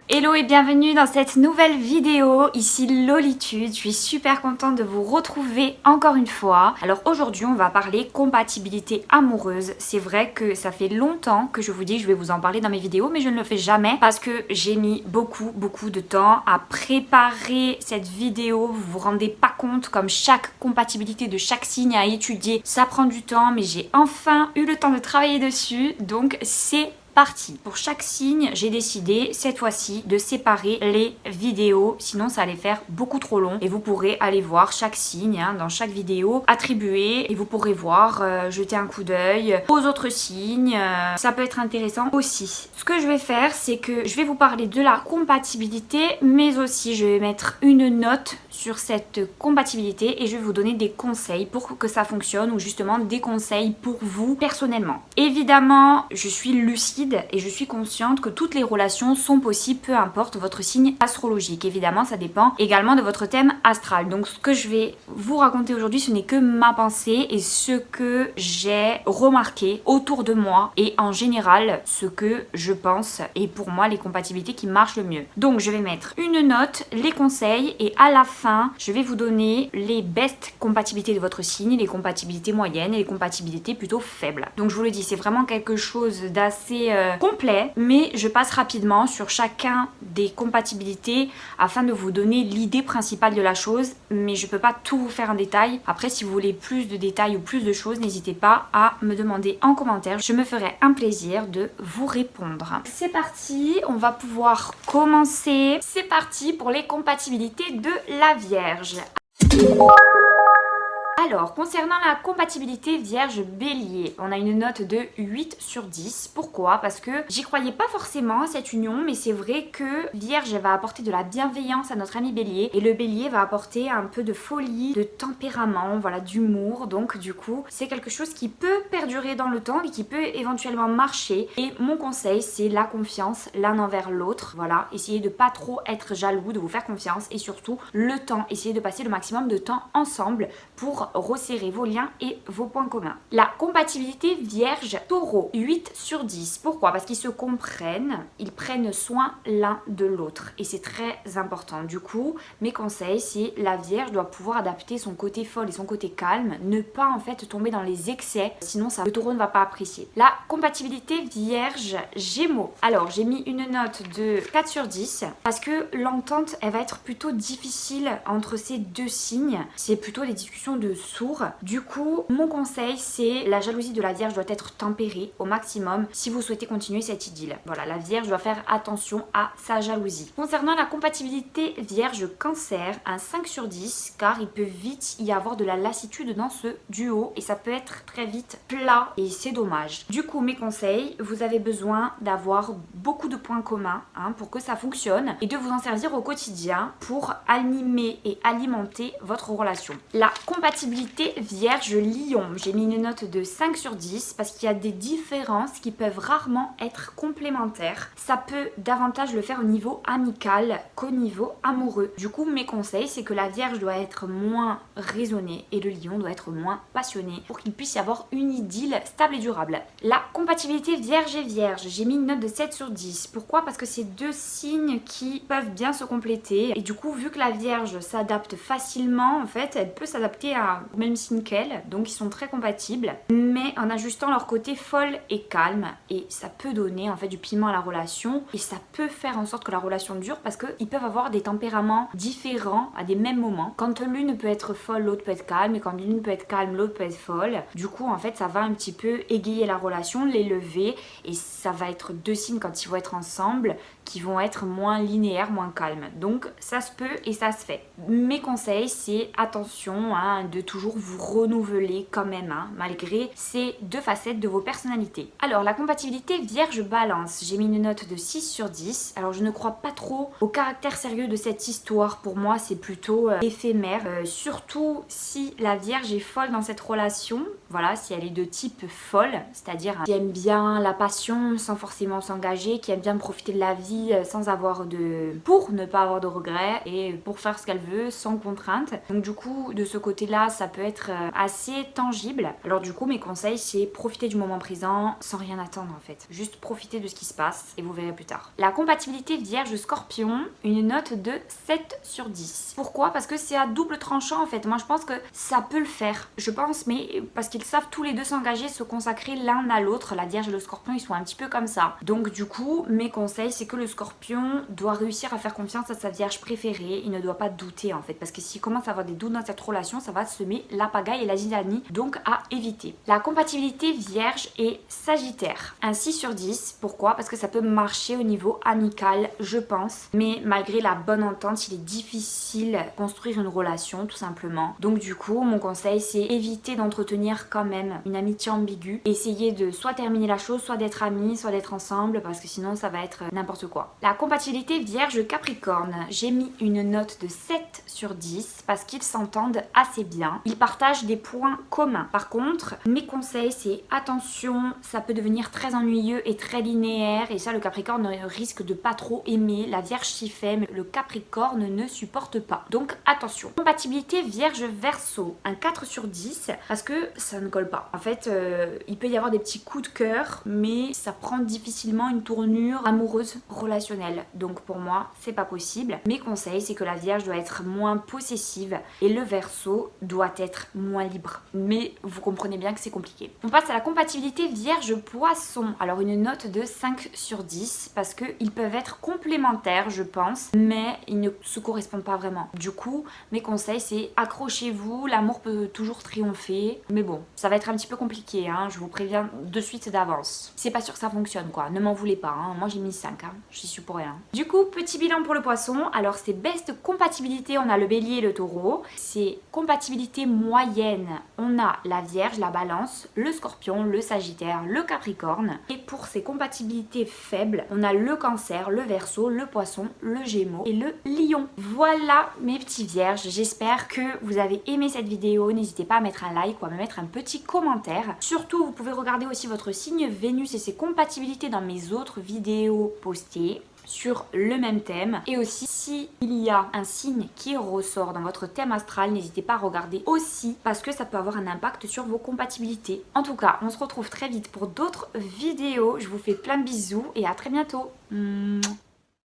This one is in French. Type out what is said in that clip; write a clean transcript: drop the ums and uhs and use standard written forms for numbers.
Hello et bienvenue dans cette nouvelle vidéo, ici Lolitude, je suis super contente de vous retrouver encore une fois. Alors aujourd'hui on va parler compatibilité amoureuse. C'est vrai que ça fait longtemps que je vous dis que je vais vous en parler dans mes vidéos, mais je ne le fais jamais parce que j'ai mis beaucoup de temps à préparer cette vidéo. Vous vous rendez pas compte comme chaque compatibilité de chaque signe à étudier, ça prend du temps, mais j'ai enfin eu le temps de travailler dessus, donc c'est parti. Pour chaque signe, j'ai décidé cette fois-ci de séparer les vidéos, sinon ça allait faire beaucoup trop long et vous pourrez aller voir chaque signe dans chaque vidéo attribué et vous pourrez voir, jeter un coup d'œil aux autres signes, ça peut être intéressant aussi. Ce que je vais faire, c'est que je vais vous parler de la compatibilité, mais aussi je vais mettre une note sur cette compatibilité et je vais vous donner des conseils pour que ça fonctionne ou justement des conseils pour vous personnellement. Évidemment, je suis lucide et je suis consciente que toutes les relations sont possibles, peu importe votre signe astrologique. Évidemment, ça dépend également de votre thème astral. Donc ce que je vais vous raconter aujourd'hui, ce n'est que ma pensée et ce que j'ai remarqué autour de moi et en général ce que je pense et pour moi les compatibilités qui marchent le mieux. Donc je vais mettre une note, les conseils et à la fin, je vais vous donner les best compatibilités de votre signe, les compatibilités moyennes et les compatibilités plutôt faibles. Donc je vous le dis, c'est vraiment quelque chose d'assez complet, mais je passe rapidement sur chacun des compatibilités afin de vous donner l'idée principale de la chose, mais je peux pas tout vous faire en détail. Après, si vous voulez plus de détails ou plus de choses, n'hésitez pas à me demander en commentaire, je me ferai un plaisir de vous répondre. C'est parti, on va pouvoir commencer. C'est parti pour les compatibilités de la Vierge. Alors, concernant la compatibilité Vierge-Bélier, on a une note de 8 sur 10. Pourquoi? Parce que j'y croyais pas forcément à cette union, mais c'est vrai que Vierge va apporter de la bienveillance à notre ami Bélier et le Bélier va apporter un peu de folie, de tempérament, voilà, d'humour. Donc du coup, c'est quelque chose qui peut perdurer dans le temps et qui peut éventuellement marcher. Et mon conseil, c'est la confiance l'un envers l'autre. Voilà, essayez de pas trop être jaloux, de vous faire confiance et surtout le temps. Essayez de passer le maximum de temps ensemble pour resserrer vos liens et vos points communs. La compatibilité Vierge-Taureau, 8 sur 10. Pourquoi? Parce qu'ils se comprennent, ils prennent soin l'un de l'autre et c'est très important. Du coup, mes conseils, c'est la Vierge doit pouvoir adapter son côté folle et son côté calme, ne pas en fait tomber dans les excès, sinon le Taureau ne va pas apprécier. La compatibilité Vierge-Gémeaux. Alors, j'ai mis une note de 4 sur 10 parce que l'entente, elle va être plutôt difficile entre ces deux signes. C'est plutôt des discussions de sourds. Du coup, mon conseil, c'est la jalousie de la Vierge doit être tempérée au maximum si vous souhaitez continuer cette idylle. Voilà, la Vierge doit faire attention à sa jalousie. Concernant la compatibilité Vierge-Cancer, un 5 sur 10 car il peut vite y avoir de la lassitude dans ce duo et ça peut être très vite plat et c'est dommage. Du coup, mes conseils, vous avez besoin d'avoir beaucoup de points communs pour que ça fonctionne et de vous en servir au quotidien pour animer et alimenter votre relation. La compatibilité Vierge-Lion, j'ai mis une note de 5 sur 10 parce qu'il y a des différences qui peuvent rarement être complémentaires. Ça peut davantage le faire au niveau amical qu'au niveau amoureux. Du coup, mes conseils, c'est que la Vierge doit être moins raisonnée et le Lion doit être moins passionné pour qu'il puisse y avoir une idylle stable et durable. La compatibilité Vierge et Vierge, j'ai mis une note de 7 sur 10. Pourquoi? Parce que c'est deux signes qui peuvent bien se compléter et du coup, vu que la Vierge s'adapte facilement, en fait, elle peut s'adapter au même signe qu'elle, donc ils sont très compatibles, mais en ajustant leur côté folle et calme, et ça peut donner en fait du piment à la relation, et ça peut faire en sorte que la relation dure parce qu'ils peuvent avoir des tempéraments différents à des mêmes moments. Quand l'une peut être folle, l'autre peut être calme, et quand l'une peut être calme, l'autre peut être folle. Du coup, en fait, ça va un petit peu égayer la relation, l'élever, et ça va être deux signes quand ils vont être ensemble qui vont être moins linéaires, moins calmes. Donc ça se peut et ça se fait. Mes conseils, c'est attention de toujours vous renouveler quand même, malgré ces deux facettes de vos personnalités. Alors la compatibilité Vierge-Balance, j'ai mis une note de 6 sur 10. Alors je ne crois pas trop au caractère sérieux de cette histoire. Pour moi, c'est plutôt éphémère. Surtout si la Vierge est folle dans cette relation. Voilà, si elle est de type folle, c'est-à-dire qui aime bien la passion sans forcément s'engager, qui aime bien profiter de la vie sans avoir pour ne pas avoir de regrets et pour faire ce qu'elle veut sans contrainte. Donc du coup, de ce côté-là, ça peut être assez tangible. Alors du coup mes conseils c'est profiter du moment présent sans rien attendre en fait. Juste profiter de ce qui se passe et vous verrez plus tard. La compatibilité Vierge Scorpion, une note de 7 sur 10. Pourquoi? Parce que c'est à double tranchant en fait. Moi je pense que ça peut le faire. Je pense, mais parce qu'ils savent tous les deux s'engager, se consacrer l'un à l'autre. La Vierge et le Scorpion ils sont un petit peu comme ça. Donc du coup mes conseils c'est que le Scorpion doit réussir à faire confiance à sa Vierge préférée. Il ne doit pas douter en fait. Parce que s'il commence à avoir des doutes dans cette relation, ça va semer la pagaille et la zizanie. Donc à éviter. La compatibilité Vierge et Sagittaire. Un 6 sur 10. Pourquoi? Parce que ça peut marcher au niveau amical, je pense. Mais malgré la bonne entente, il est difficile de construire une relation tout simplement. Donc du coup, mon conseil c'est éviter d'entretenir quand même une amitié ambiguë. Essayer de soit terminer la chose, soit d'être amis, soit d'être ensemble parce que sinon ça va être n'importe quoi. La compatibilité Vierge Capricorne. J'ai mis une note de 7 sur 10 parce qu'ils s'entendent assez bien. Ils partagent des points communs. Par contre, mes conseils c'est attention, ça peut devenir très ennuyeux et très linéaire et ça le Capricorne risque de pas trop aimer. La Vierge s'y fait mais le Capricorne ne supporte pas. Donc attention. Compatibilité Vierge Verseau, un 4 sur 10 parce que ça ne colle pas. En fait, il peut y avoir des petits coups de cœur mais ça prend difficilement une tournure amoureuse relationnelle. Donc pour moi, c'est pas possible. Mes conseils c'est que la Vierge doit être moins possessive et le Verseau doit être moins libre. Mais vous comprenez bien que c'est compliqué. On passe à la compatibilité Vierge Poisson. Alors une note de 5 sur 10 parce qu'ils peuvent être complémentaires je pense, mais ils ne se correspondent pas vraiment. Du coup, mes conseils c'est accrochez-vous, l'amour peut toujours triompher. Mais bon, ça va être un petit peu compliqué, hein, je vous préviens de suite d'avance. C'est pas sûr que ça fonctionne quoi, ne m'en voulez pas, hein. Moi j'ai mis 5, hein. J'y suis pour rien. Du coup, petit bilan pour le Poisson. Alors c'est best compatibilité, on a le Bélier et le Taureau. C'est compatibilité moyenne, on a la Vierge, la Balance, le Scorpion, le Sagittaire, le Capricorne. Et pour ces compatibilités faibles, on a le Cancer, le Verseau, le Poisson, le Gémeaux et le Lion. Voilà mes petits Vierges, j'espère que vous avez aimé cette vidéo. N'hésitez pas à mettre un like ou à me mettre un petit commentaire. Surtout, vous pouvez regarder aussi votre signe Vénus et ses compatibilités dans mes autres vidéos postées sur le même thème. Et aussi, s'il y a un signe qui ressort dans votre thème astral, n'hésitez pas à regarder aussi parce que ça peut avoir un impact sur vos compatibilités. En tout cas, on se retrouve très vite pour d'autres vidéos. Je vous fais plein de bisous et à très bientôt.